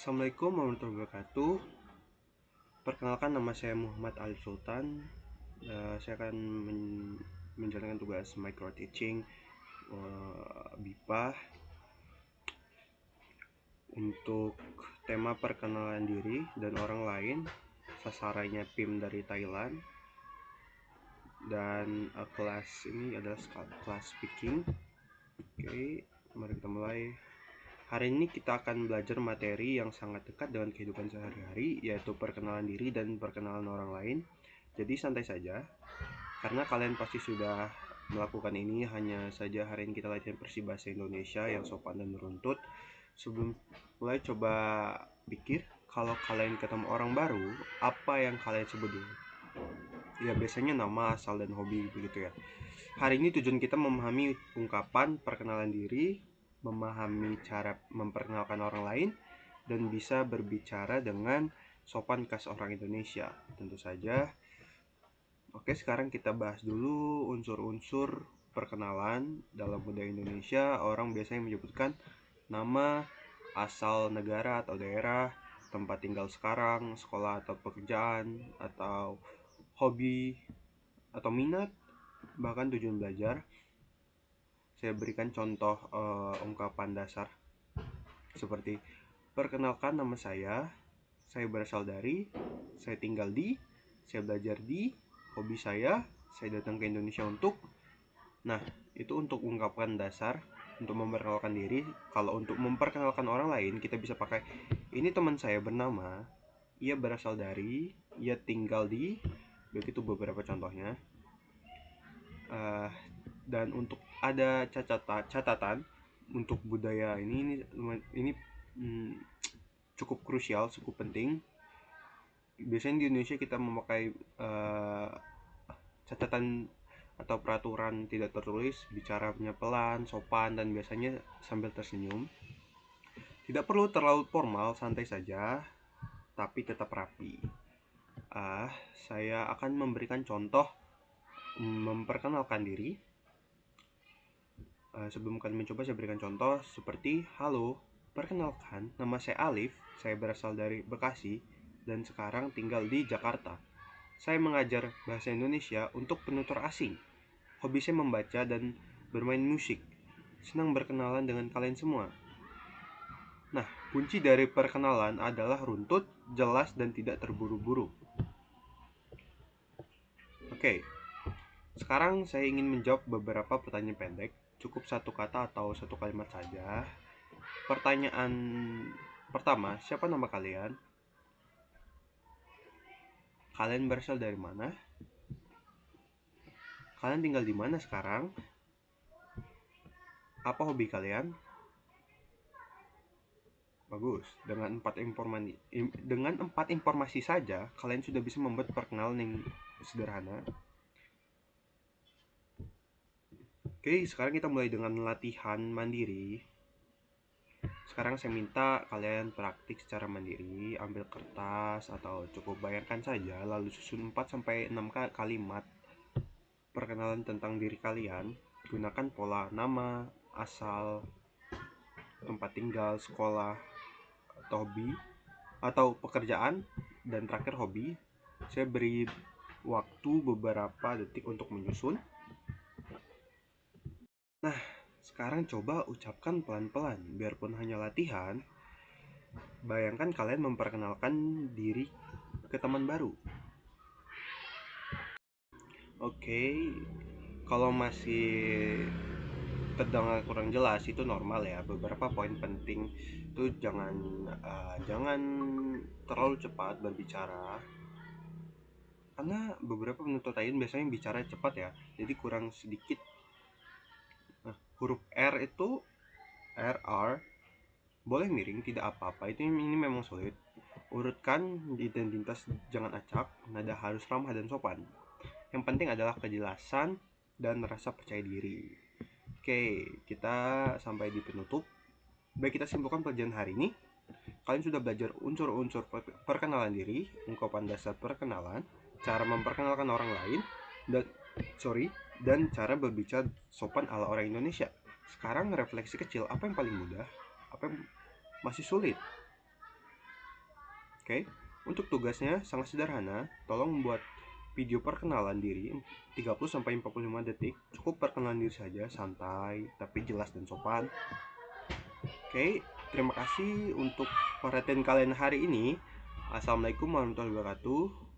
Assalamualaikum warahmatullahi wabarakatuh. Perkenalkan, nama saya Muhammad Alif Sultan. Saya akan menjalankan tugas micro teaching BIPA untuk tema perkenalan diri dan orang lain. Sasarannya PIM dari Thailand, dan kelas ini adalah kelas speaking. Oke, mari kita mulai. Hari ini kita akan belajar materi yang sangat dekat dengan kehidupan sehari-hari, yaitu perkenalan diri dan perkenalan orang lain. Jadi santai saja, karena kalian pasti sudah melakukan ini. Hanya saja hari ini kita latihan Persibahasa Indonesia yang sopan dan meruntut. Sebelum mulai, coba pikir, kalau kalian ketemu orang baru, apa yang kalian sebut dulu? Ya, biasanya nama, asal, dan hobi, begitu ya. Hari ini tujuan kita memahami ungkapan perkenalan diri, memahami cara memperkenalkan orang lain, dan bisa berbicara dengan sopan khas orang Indonesia, tentu saja. Oke, sekarang kita bahas dulu unsur-unsur perkenalan. Dalam budaya Indonesia, orang biasanya menyebutkan nama, asal negara atau daerah, tempat tinggal sekarang, sekolah atau pekerjaan, atau hobi atau minat, bahkan tujuan belajar. Saya berikan contoh ungkapan dasar seperti: perkenalkan, nama saya berasal dari, saya tinggal di, saya belajar di, hobi saya datang ke Indonesia untuk. Nah, itu untuk ungkapan dasar untuk memperkenalkan diri. Kalau untuk memperkenalkan orang lain, kita bisa pakai: ini teman saya bernama, ia berasal dari, ia tinggal di. Begitu beberapa contohnya. Dan untuk ada catatan untuk budaya ini cukup krusial, cukup penting. Biasanya di Indonesia kita memakai catatan atau peraturan tidak tertulis, bicaranya pelan, sopan, dan biasanya sambil tersenyum. Tidak perlu terlalu formal, santai saja, tapi tetap rapi. Saya akan memberikan contoh memperkenalkan diri. Sebelum kalian mencoba, saya berikan contoh seperti: halo, perkenalkan, nama saya Alif, saya berasal dari Bekasi, dan sekarang tinggal di Jakarta. Saya mengajar bahasa Indonesia untuk penutur asing. Hobi saya membaca dan bermain musik. Senang berkenalan dengan kalian semua. Nah, kunci dari perkenalan adalah runtut, jelas, dan tidak terburu-buru. Oke, sekarang saya ingin menjawab beberapa pertanyaan pendek. Cukup satu kata atau satu kalimat saja. Pertanyaan pertama: siapa nama kalian? Kalian berasal dari mana? Kalian tinggal di mana sekarang? Apa hobi kalian? Bagus. Dengan empat informasi saja, kalian sudah bisa membuat perkenalan yang sederhana. Oke, sekarang kita mulai dengan latihan mandiri. Sekarang saya minta kalian praktik secara mandiri. Ambil kertas atau cukup bayangkan saja, lalu susun 4-6 kalimat perkenalan tentang diri kalian. Gunakan pola nama, asal, tempat tinggal, sekolah, atau hobi, atau pekerjaan, dan terakhir hobi. Saya beri waktu beberapa detik untuk menyusun. Nah, sekarang coba ucapkan pelan-pelan. Biarpun hanya latihan, bayangkan kalian memperkenalkan diri ke teman baru. Oke, kalau masih terdengar kurang jelas, itu normal ya. Beberapa poin penting itu jangan terlalu cepat berbicara, karena beberapa penutur lain biasanya bicara cepat ya, jadi kurang sedikit. Nah, huruf R itu RR boleh miring, tidak apa-apa. Ini memang sulit. Urutkan identitas, jangan acak. Nada harus ramah dan sopan. Yang penting adalah kejelasan dan rasa percaya diri. Oke, kita sampai di penutup. Baik, kita simpulkan pelajaran hari ini. Kalian sudah belajar unsur-unsur perkenalan diri, ungkapan dasar perkenalan, cara memperkenalkan orang lain, dan cara berbicara sopan ala orang Indonesia. Sekarang refleksi kecil, apa yang paling mudah, apa yang masih sulit? Oke, untuk tugasnya sangat sederhana. Tolong membuat video perkenalan diri 30-45 detik. Cukup perkenalan diri saja, santai tapi jelas dan sopan. Oke, terima kasih untuk perhatian kalian hari ini. Assalamualaikum warahmatullahi wabarakatuh.